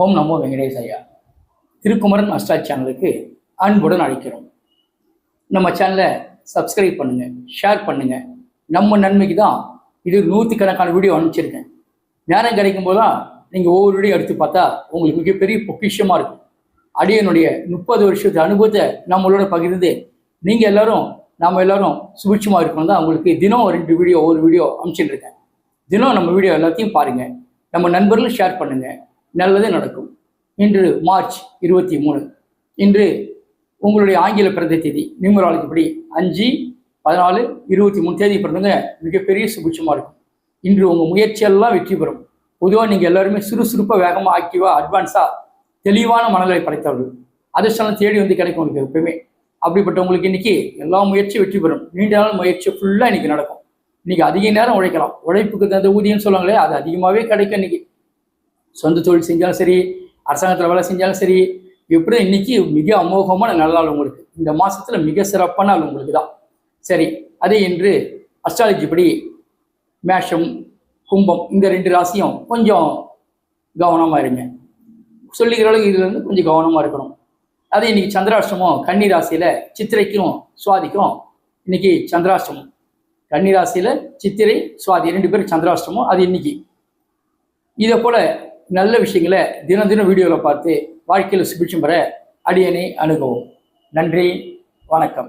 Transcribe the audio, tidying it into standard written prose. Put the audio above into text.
ஓம் நமோ வெங்கடேசையா. திருக்குமரன் அஸ்ட்ரா சேனலுக்கு அன்புடன் அழைக்கிறோம். நம்ம சேனலை சப்ஸ்கிரைப் பண்ணுங்கள், ஷேர் பண்ணுங்கள். நம்ம நன்மைக்கு தான் இது 100கணக்கான வீடியோ அனுப்பிச்சிருக்கேன். நேரம் கிடைக்கும் போது தான் நீங்கள் ஒவ்வொரு வீடியோ எடுத்து பார்த்தா உங்களுக்கு மிகப்பெரிய பொக்கிஷமாக இருக்கும். அடியனுடைய 30 வருஷத்து அனுபவத்தை நம்மளோட பகிர்ந்து நீங்கள் நம்ம எல்லாரும் சுபிட்சமாக இருக்கணும் தான் உங்களுக்கு தினம் 2 வீடியோ ஒவ்வொரு வீடியோ அனுப்பிச்சிட்டு இருக்கேன். தினம் நம்ம வீடியோ எல்லாத்தையும் பாருங்கள், நம்ம நண்பர்களும் ஷேர் பண்ணுங்கள், நல்லதே நடக்கும். இன்று மார்ச் 23. இன்று உங்களுடைய ஆங்கில பிறந்த தேதி நியூமராலஜி படி 5/14/23 தேதி பிறந்தவங்க மிகப்பெரிய சுபிட்சமாக இருக்கும். இன்று உங்கள் முயற்சியெல்லாம் வெற்றி பெறும். பொதுவாக நீங்கள் எல்லாருமே சுறுசுறுப்பாக, வேகமாக, ஆக்டிவாக, அட்வான்ஸாக, தெளிவான மனநிலை படைத்தவர்கள். அதிர்ஷ்டம் தேடி வந்து கிடைக்கும் உங்களுக்கு எப்பவுமே. அப்படிப்பட்டவங்களுக்கு இன்னைக்கு எல்லா முயற்சியும் வெற்றி பெறும். நீண்ட நாள் முயற்சி ஃபுல்லாக இன்னைக்கு நடக்கும். இன்னைக்கு அதிக நேரம் உழைக்கலாம். உழைப்புக்கு தகுந்த ஊதியம் சொல்லுவாங்களே, அது அதிகமாகவே கிடைக்கும். இன்னைக்கு சொந்த தொழில் செஞ்சாலும் சரி, அரசாங்கத்தில் வேலை செஞ்சாலும் சரி, எப்படி இன்னைக்கு மிக அமோகமான நல்ல நாள் உங்களுக்கு. இந்த மாசத்துல மிக சிறப்பான நாள் உங்களுக்கு தான். சரி, அதே இன்று அஸ்ட்ராலஜி படி மேஷம், கும்பம் இந்த 2 ராசியும் கொஞ்சம் கவனமாக இருங்க. சொல்லிக்கிற அளவுக்கு இதுல இருந்து கொஞ்சம் கவனமாக இருக்கணும். அதே இன்னைக்கு சந்திராஷ்டமம் கன்னி ராசியில சித்திரைக்கும் சுவாதிக்கும் இன்னைக்கு சந்திராஷ்டமம். கன்னி ராசியில சித்திரை, சுவாதி 2 பேரும் சந்திராஷ்டமம். அது இன்னைக்கு. இதை போல நல்ல விஷயங்களை தினம் தினம் வீடியோவில் பார்த்து வாழ்க்கையில் சுபிட்சம் பெற அடியனை அணுகவும். நன்றி, வணக்கம்.